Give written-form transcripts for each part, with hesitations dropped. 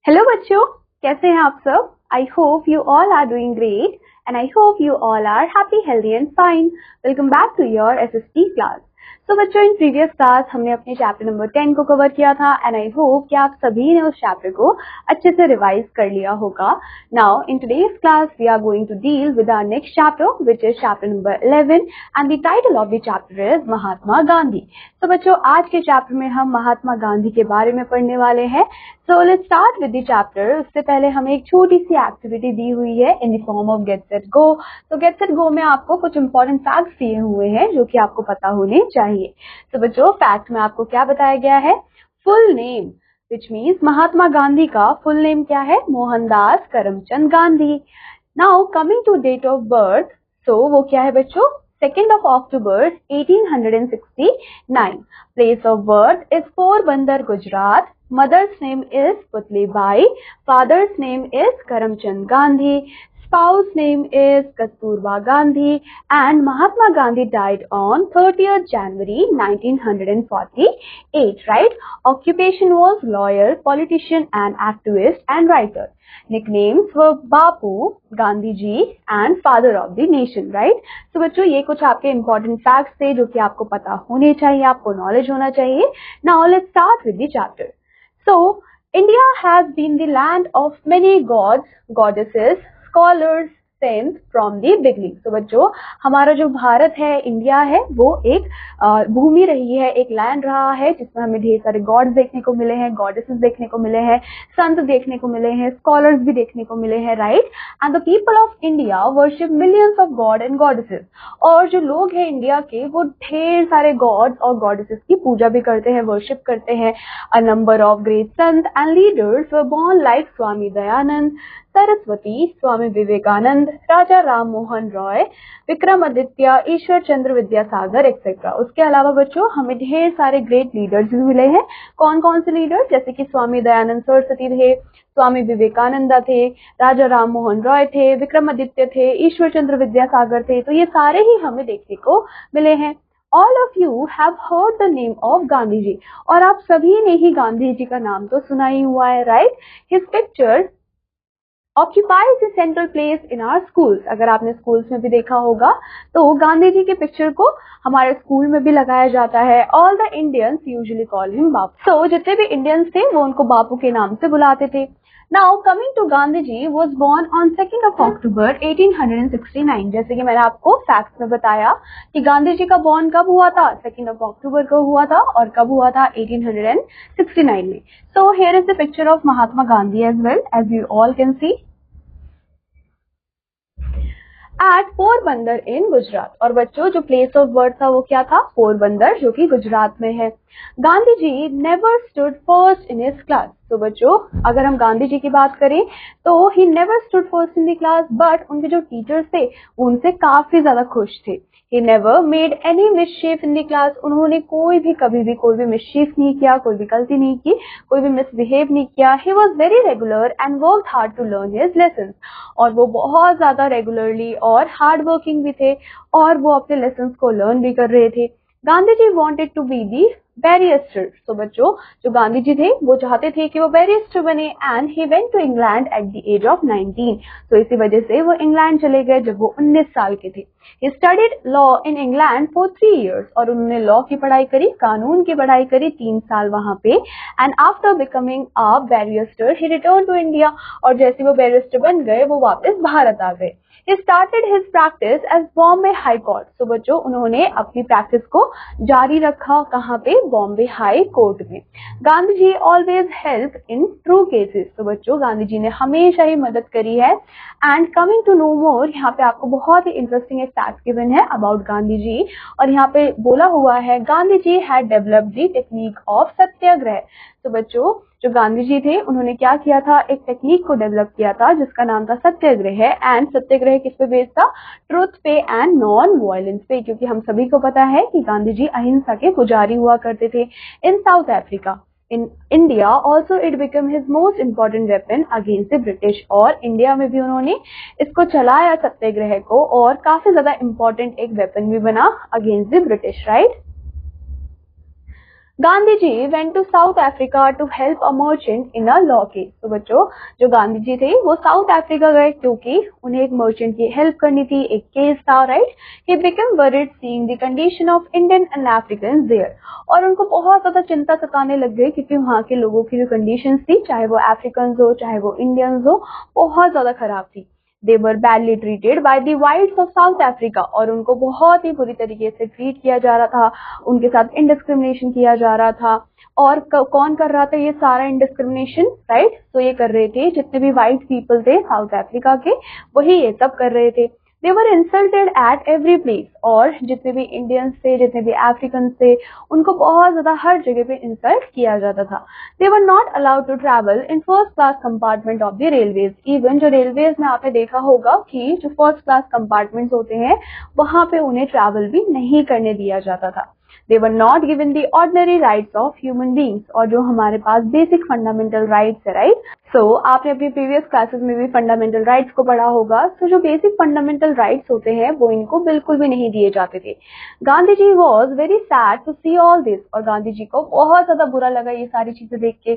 Hello बच्चों, कैसे हैं आप सब? I hope you all are doing great and I hope you all are happy, healthy and fine. Welcome back to your SST class. तो बच्चों, in previous class हमने अपने चैप्टर नंबर 10 को कवर किया था एंड आई होप कि आप सभी ने उस चैप्टर को अच्छे से रिवाइज कर लिया होगा। Now in today's class we are going to deal with our next chapter which is chapter number 11 and the title of the chapter is Mahatma Gandhi. तो बच्चों, आज के चैप्टर में हम महात्मा गांधी के बारे में पढ़ने वाले हैं। So let's start with the chapter. उससे पहले हमें एक छोटी सी एक्टिविटी दी हुई है in the form of get set go. तो गेट सेट गो में आपको कुछ इंपॉर्टेंट फैक्ट्स दिए हुए हैं जो कि आपको पता होने चाहिए। तो बच्चों, फैक्ट में आपको क्या बताया गया है? Full name, which means Mahatma Gandhi का फुल नेम क्या है? Mohandas Karamchand Gandhi. Now coming to date of birth, so वो क्या है बच्चों? 2nd of October 1869. Place of birth is Porbandar, Gujarat. Mother's name is Putli Bai. Father's name is Karamchand Gandhi. Spouse name is Kasturba Gandhi. And Mahatma Gandhi died on 30th January 1948. Right? Occupation was lawyer, politician, and activist and writer. Nicknames were Bapu, Gandhi ji, and Father of the Nation. Right? So बच्चों, ये कुछ आपके important facts थे जो कि आपको पता होने चाहिए, आपको knowledge होना चाहिए. Now let's start with the chapter. So India has been the land of many gods, goddesses, scholars, saints from the beginning. तो बच्चों, हमारा जो भारत है, इंडिया है, वो एक भूमि रही है, एक लैंड रहा है जिसमें हमें ढेर सारे गॉड्स देखने को मिले हैं, गॉडेसेस देखने को मिले हैं, संत देखने को मिले हैं, स्कॉलर्स भी देखने को मिले हैं, right? And the people of India worship millions of God and goddesses. और जो लोग हैं इंडिया के, वो ढेर सारे गॉड्स और गॉडेसेस की पूजा भी करते हैं, वर्शिप करते हैं। A number of great sant and leaders were born like Swami Dayanand, Saraswati, Swami Vivekanand, Raja Ram Mohan Roy, Vikramaditya, Ishwar Chandra Vidyasagar etcetera. उसके अलावा बच्चों, हमें ढेर सारे ग्रेट लीडर्स भी मिले हैं। कौन कौन से लीडर्स? जैसे कि स्वामी दयानंद सरस्वती थे, स्वामी विवेकानंद थे, राजा राम मोहन रॉय थे, विक्रमादित्य थे, ईश्वर चंद्र विद्यासागर थे। तो ये सारे ही हमें देखने को मिले हैं। All of you have heard the name of Gandhi ji, और आप सभी ने ही गांधी जी का नाम तो सुना ही हुआ है, right? His picture occupies a central place in our schools. अगर आपने स्कूल्स में भी देखा होगा तो गांधी जी के पिक्चर को हमारे स्कूल में भी लगाया जाता है। All the Indians usually call him Bapu. So जितने भी इंडियंस थे वो उनको बापू के नाम से बुलाते थे। Now coming to Gandhi ji was born on 2nd of October 1869. जैसे कि मैंने आपको फैक्ट्स में बताया कि गांधी जी का बॉर्न कब हुआ था? 2nd of October को हुआ था। और कब हुआ था? 1869 में। So here is the picture of Mahatma Gandhi as well, as you all can see. At Porbandar in Gujarat. और बच्चों, जो प्लेस ऑफ बर्थ था वो क्या था? पोरबंदर, जो कि गुजरात में है। Gandhi ji never stood first in his class. तो बच्चों, अगर हम गांधी जी की बात करें तो he never stood first in the class, but उनके जो टीचर्स थे वो उनसे काफी ज्यादा खुश थे। He never made any mischief in the class. उन्होंने कभी भी कोई भी मिसचीफ नहीं किया, कोई भी गलती नहीं की, कोई भी मिसबिहेव नहीं किया। He was very regular and worked hard to learn his lessons. और वो बहुत ज्यादा रेगुलरली और हार्ड वर्किंग भी थे और वो अपने लेसन्स को लर्न भी कर रहे थे। गांधी जी wanted to be the barrister. तो बच्चों, जो गांधी जी थे वो चाहते थे कि वो बैरिस्टर बने and he went to England at the age of 19। तो इसी वजह से वो इंग्लैंड चले गए जब वो 19 साल के थे। He studied law in England for 3 years। और उन्होंने लॉ की पढ़ाई करी, कानून की पढ़ाई करी 3 साल वहां पे। And after becoming a barrister he return to India. और जैसे वो बैरिस्टर बन गए वो वापस भारत आ गए। He started his practice as Bombay High Court. तो बच्चों, उन्होंने अपनी प्रैक्टिस को जारी रखा कहाँ पे? बॉम्बे हाई कोर्ट में। Gandhi ji always help in true cases. तो बच्चों, गांधी जी ने हमेशा ही मदद करी है। And coming to know more, यहाँ पे आपको बहुत ही इंटरेस्टिंग एक फैक्ट गिवन है अबाउट गांधी जी। और यहाँ पे बोला हुआ है Gandhi ji had developed the technique of satyagraha. तो बच्चों, जो गांधी जी थे उन्होंने क्या किया था? एक टेक्निक को डेवलप किया था जिसका नाम था सत्याग्रह। एंड सत्याग्रह किस पे बेस्ड था? ट्रुथ पे एंड नॉन वायलेंस पे। क्योंकि हम सभी को पता है कि गांधी जी अहिंसा के पुजारी हुआ करते थे। In South Africa, in India also it become his most important weapon against the British. और इंडिया में भी उन्होंने इसको चलाया सत्याग्रह को, और काफी ज्यादा इम्पोर्टेंट एक वेपन भी बना against the British, right? Gandhi ji went to South Africa to help a merchant in a law case. तो बच्चों जो गांधी जी थे वो साउथ अफ्रीका गए क्योंकि उन्हें एक मर्चेंट की हेल्प करनी थी, एक केस था, right. He become worried seeing the condition of Indian and African there, और उनको बहुत ज्यादा चिंता सताने लग गई क्योंकि वहाँ के लोगों की जो कंडीशन थी, चाहे वो अफ्रीकन हो चाहे वो इंडियंस हो, बहुत ज्यादा खराब थी। They were badly treated by the whites of South Africa, और उनको बहुत ही बुरी तरीके से ट्रीट किया जा रहा था, उनके साथ इनडिस्क्रिमिनेशन किया जा रहा था। और कौन कर रहा था ये सारा इनडिस्क्रिमिनेशन, राइट। तो ये कर रहे थे जितने भी व्हाइट पीपल थे साउथ अफ्रीका के, वही ये सब कर रहे थे। दे वर इंसल्टेड एट एवरी प्लेस, और जितने भी इंडियंस थे, जितने भी अफ्रीकन थे, उनको बहुत ज्यादा हर जगह पे इंसल्ट किया जाता था। They were not allowed to travel in first class compartment of the railways. Even जो रेलवेज में आपने देखा होगा कि जो फर्स्ट क्लास कंपार्टमेंट्स होते हैं, वहां पे उन्हें ट्रैवल भी नहीं करने दिया जाता था। They were not given the ordinary rights of human beings, और जो हमारे पास बेसिक फंडामेंटल राइट्स है, राइट। सो आपने अपनी प्रीवियस क्लासेस में भी फंडामेंटल राइट्स को पढ़ा होगा। सो जो बेसिक फंडामेंटल राइट्स होते हैं वो इनको बिल्कुल भी नहीं दिए जाते थे। Gandhi ji was very sad to see all this, और गांधी जी को बहुत ज्यादा बुरा लगा ये सारी चीजें देख के।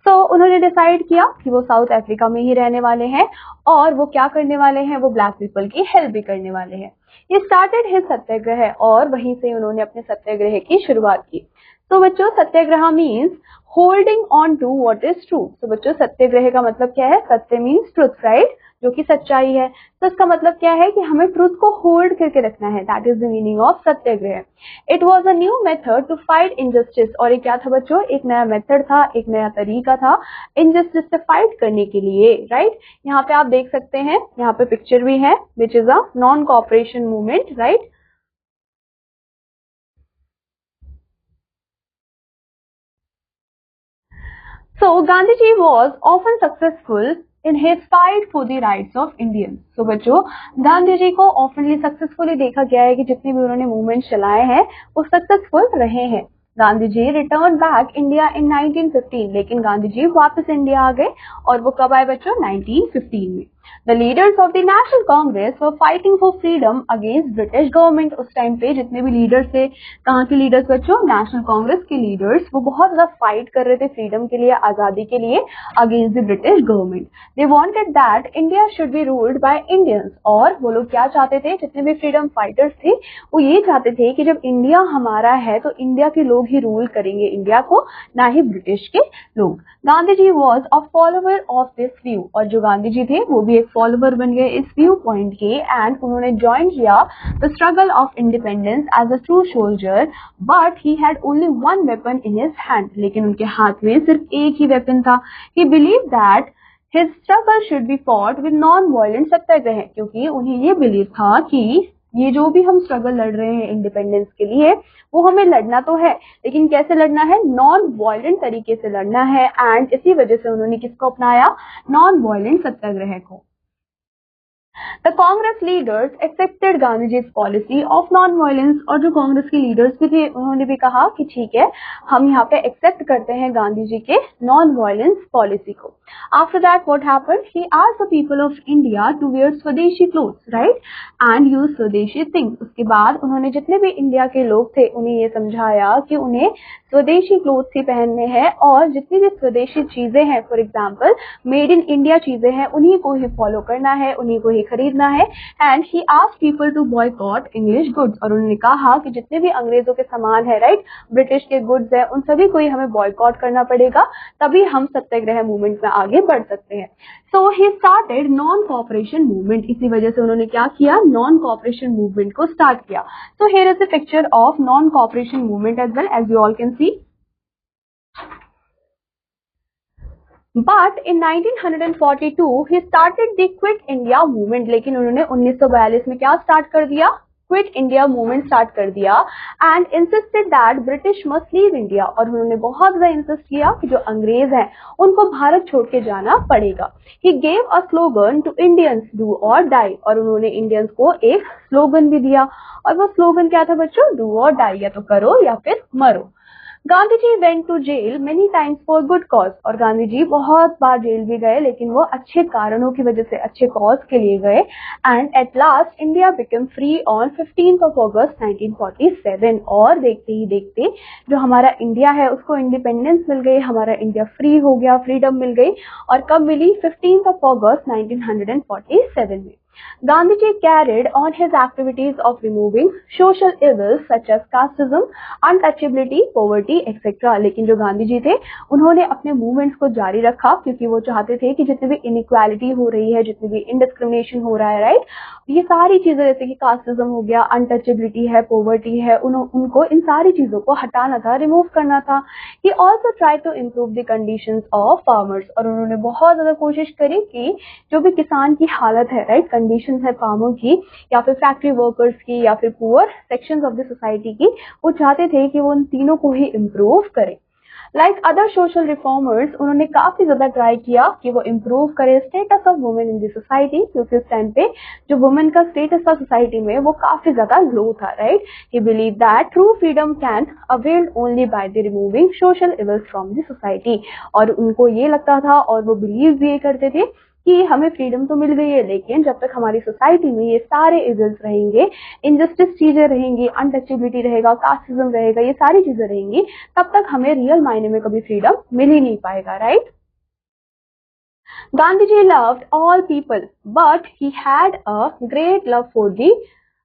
सो उन्होंने डिसाइड किया कि वो साउथ अफ्रीका में ही रहने वाले हैं, और वो क्या करने वाले हैं, वो ब्लैक पीपल की हेल्प भी करने वाले हैं। ये स्टार्टेड हिज सत्याग्रह, और वहीं से उन्होंने अपने सत्याग्रह की शुरुआत की। तो बच्चों satyagraha means holding on to what is true. तो बच्चों सत्याग्रह का मतलब क्या है, सत्य मीन्स ट्रुथ, राइट, जो कि सच्चाई है। तो इसका मतलब क्या है कि हमें ट्रुथ को होल्ड करके रखना है, that is the meaning of satyagraha. It was a new method to fight injustice, और ये क्या था बच्चों, एक नया मेथड था, एक नया तरीका था इनजस्टिस से फाइट करने के लिए, राइट। यहाँ पे आप देख सकते हैं, यहाँ पे पिक्चर भी है, which is a non cooperation movement, right. So Gandhiji was often successful in his fight for the rights of Indians. So बच्चों गांधी जी को ऑफनली सक्सेसफुली देखा गया है कि जितने भी उन्होंने मूवमेंट चलाए हैं वो सक्सेसफुल रहे हैं। Gandhi ji return back India in 1915, लेकिन गांधी जी वापस इंडिया आ गए, और वो कब आए बच्चों, 1915 में। The leaders of the National Congress were fighting for freedom against British government। उस टाइम पे जितने भी लीडर्स थे, कहाँ के लीडर्स बच्चों, नेशनल कांग्रेस के लीडर्स, वो बहुत ज्यादा फाइट कर रहे थे फ्रीडम के लिए, आजादी के लिए, against the British government. They wanted that India should be ruled by Indians, और वो लोग क्या चाहते थे, जितने भी फ्रीडम फाइटर्स थे वो ये चाहते थे कि जब इंडिया हमारा है तो इंडिया के लोग ही रूल करेंगे इंडिया को, ना ही ब्रिटिश के लोग। Gandhi ji was a follower of this view, और जो गांधी जी थे वो भी एक फॉलोवर बन गए इस व्यू पॉइंट के, एंड उन्होंने ज्वाइन किया the struggle of independence as a true soldier. But he had only one weapon in his hand, लेकिन उनके हाथ में सिर्फ एक ही वेपन था। He believe that his struggle should be fought with non violent satyagraha, क्योंकि उन्हें ये बिलीव था कि ये जो भी हम स्ट्रगल लड़ रहे हैं इंडिपेंडेंस के लिए, वो हमें लड़ना तो है, लेकिन कैसे लड़ना है, नॉन वायलेंट तरीके से लड़ना है। एंड इसी वजह से उन्होंने किसको अपनाया, नॉन वायलेंट सत्याग्रह को। The Congress leaders accepted Gandhiji's policy of non-violence, और जो कांग्रेस के लीडर्स भी थे उन्होंने भी कहा कि ठीक है, हम यहाँ पे एक्सेप्ट करते हैं गांधी जी के नॉन वायलेंस पॉलिसी को। After that what happened? He asked the people of India to wear स्वदेशी clothes, right, and use स्वदेशी things। उसके बाद उन्होंने जितने भी इंडिया के लोग थे उन्हें ये समझाया कि उन्हें स्वदेशी क्लोथ्स ही पहनने हैं, और जितनी भी स्वदेशी चीजें हैं, for example made in India चीजें हैं, उन्हीं को ही फॉलो करना है, उन्हीं को ही खरीदना है। And he asked people to boycott English goods, और उन्होंने कहा कि जितने भी अंग्रेजों के सामान है, राइट, ब्रिटिश के गुड्स है, उन सभी को ही हमें बॉयकॉट करना पड़ेगा, तभी हम सत्याग्रह मूवमेंट में आगे बढ़ सकते हैं। So he started non cooperation movement, इसी वजह से उन्होंने क्या किया, नॉन कोऑपरेशन मूवमेंट को स्टार्ट किया। So here is a picture of non cooperation movement as well, as you all can see. But in 1942 he started the Quit India movement, लेकिन उन्होंने 1942 में क्या स्टार्ट कर दिया, क्विट इंडिया मूवमेंट स्टार्ट कर दिया। And insisted that British must leave India, और उन्होंने बहुत ज्यादा इंसिस्ट किया कि जो अंग्रेज हैं उनको भारत छोड़ के जाना पड़ेगा। He gave a slogan to Indians, do or die, और उन्होंने इंडियंस को एक स्लोगन भी दिया, और वो स्लोगन क्या था बच्चों, डू और डाई, या तो करो या फिर मरो। Gandhi ji went to jail many times for good cause, और गांधी जी बहुत बार जेल भी गए लेकिन वो अच्छे कारणों की वजह से, अच्छे कॉज के लिए गए। And at last India become free on 15th of August 1947, और देखते ही देखते जो हमारा इंडिया है उसको इंडिपेंडेंस मिल गई, हमारा इंडिया फ्री हो गया, फ्रीडम मिल गई। और कब मिली? 15th of August 1947 में। Gandhiji carried on his activities of removing social evils such as casteism, untouchability, poverty, etc. लेकिन जो गांधी जी थे उन्होंने अपने मूवमेंट्स को जारी रखा, क्योंकि वो चाहते थे कि जितनी भी इनइक्वालिटी हो रही है, जितनी भी इनडिस्क्रिमिनेशन हो रहा है, राइट, ये सारी चीजें जैसे कि कास्टिज्म हो गया, अनटचेबिलिटी है, पोवर्टी है, उनको इन सारी चीजों को हटाना था, रिमूव करना था। He also try to improve the conditions of farmers, और उन्होंने बहुत ज्यादा कोशिश करी कि जो भी किसान की हालत है, राइट, कंडीशंस है फार्मर की या फिर फैक्ट्री वर्कर्स की या फिर poor sections of the society की, वो चाहते थे कि वो उन तीनों को ही इम्प्रूव करें। लाइक अदर सोशल रिफॉर्मर्स, उन्होंने काफी ज्यादा ट्राई किया कि वो इम्प्रूव करे status of women in the society, क्योंकि उस टाइम पे जो वुमेन का स्टेटस था सोसाइटी में वो काफी ज्यादा लो था, right. He believe that true freedom can availed only by the removing social evils from the society, और उनको ये लगता था और वो बिलीव भी ये करते थे कि हमें फ्रीडम तो मिल गई है, लेकिन जब तक हमारी सोसाइटी में ये सारे इविल्स रहेंगे, इनजस्टिस चीजें रहेंगी, अनटचेबिलिटी रहेगा, कास्टिज्म रहेगा, ये सारी चीजें रहेंगी, तब तक हमें रियल मायने में कभी फ्रीडम मिल ही नहीं पाएगा, right. Gandhiji loved all people, but he had a great love for the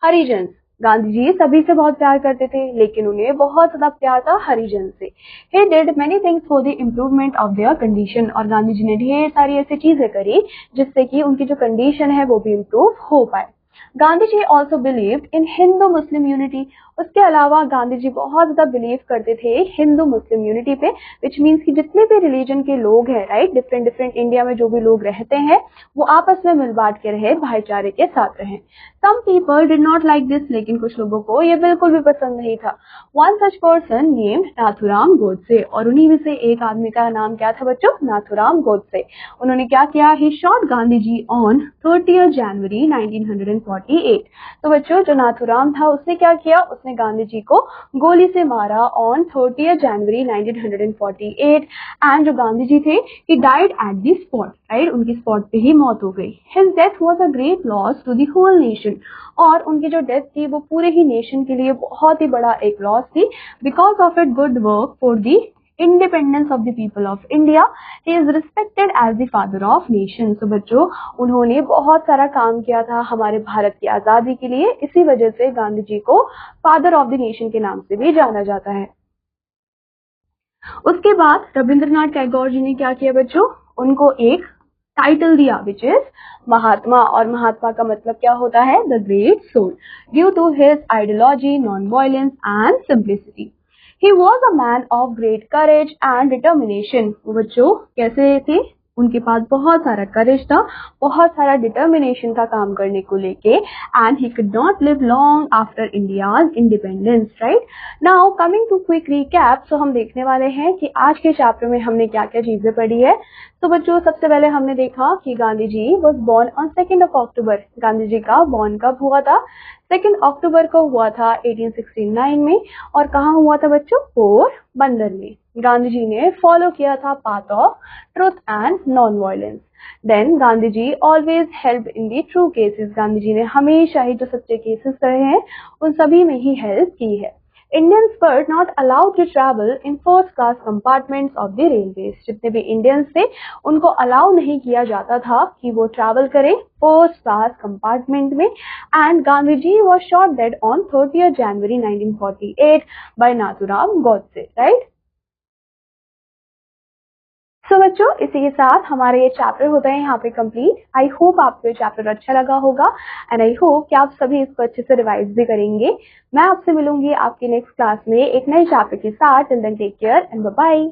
हरिजन। गांधी जी सभी से बहुत प्यार करते थे लेकिन उन्हें बहुत ज्यादा प्यार था हरिजन से। He did many things for the improvement of their condition, और गांधी जी ने ढेर सारी ऐसी चीजें करी जिससे कि उनकी जो कंडीशन है वो भी इम्प्रूव हो पाए। Gandhi ji also believed in Hindu Muslim unity, उसके अलावा गांधी जी बहुत ज्यादा बिलीव करते थे हिंदू मुस्लिम यूनिटी पे, विच मीन्स कि जितने भी रिलीजन के लोग हैं, राइट, डिफरेंट डिफरेंट इंडिया में जो भी लोग रहते हैं वो आपस में मिल बांट के रहे, भाईचारे के साथ रहे। Some people did not like this, लेकिन कुछ लोगों को ये बिल्कुल भी पसंद नहीं था। One such person named Nathuram Godse, और उन्हीं में से एक आदमी का नाम क्या था बच्चों? नाथुराम गोडसे। उन्होंने क्या किया? ही shot Gandhi ji on 30 January 1948। तो बच्चों जो नाथुराम था उसने क्या किया? उसने गांधी जी को गोली से मारा ऑन 30 जनवरी 1948, एंड जो गांधी जी थे he died at the spot, right, उनकी स्पॉट पे ही मौत हो गई। His death was a great loss to the whole nation, और उनकी जो डेथ थी वो पूरे ही नेशन के लिए बहुत ही बड़ा एक लॉस थी। Because of it good work for the independence of the people of India, he is respected as the father of nation. तो बच्चों उन्होंने बहुत सारा काम किया था हमारे भारत की आजादी के लिए, इसी वजह से गांधी जी को फादर ऑफ द नेशन के नाम से भी जाना जाता है। उसके बाद रविंद्रनाथ टैगोर जी ने क्या किया बच्चों? उनको एक टाइटल दिया विच इज महात्मा, और महात्मा का मतलब क्या होता है? The great soul, due to his ideology, non violence and simplicity. He was a man of great courage and determination. वो बच्चों कैसे थे? उनके पास बहुत सारा करेज था, बहुत सारा डिटर्मिनेशन था काम करने को लेके, and he could not live long after India's independence, right. Now coming to quick recap, so हम देखने वाले हैं कि आज के चैप्टर में हमने क्या क्या चीजें पढ़ी है। तो बच्चों सबसे पहले हमने देखा कि Gandhi ji was born on 2 अक्टूबर। गांधी जी का बॉर्न कब हुआ था? 2 अक्टूबर को हुआ था 1869 में, और कहाँ हुआ था बच्चों? पोरबंदर में। गांधी जी ने फॉलो किया था path of truth and non violence. Then Gandhi ji always help in the true cases. Gandhi ji ने हमेशा ही जो सच्चे केसेस रहे हैं उन सभी में ही हेल्प की है। Indians were not allowed to travel in first class compartments of the railways. जितने भी इंडियंस थे उनको अलाउ नहीं किया जाता था कि वो ट्रैवल करें फर्स्ट क्लास कंपार्टमेंट में। And Gandhi ji was shot dead on 30 January 1948 by Nathuram Godse, right. सो बच्चों इसी के साथ हमारे ये चैप्टर होता है यहाँ पे कंप्लीट। आई होप आपको ये चैप्टर अच्छा लगा होगा, एंड आई होप कि आप सभी इसको अच्छे से रिवाइज भी करेंगे। मैं आपसे मिलूंगी आपकी नेक्स्ट क्लास में एक नए चैप्टर के साथ। Till then take care and bye bye.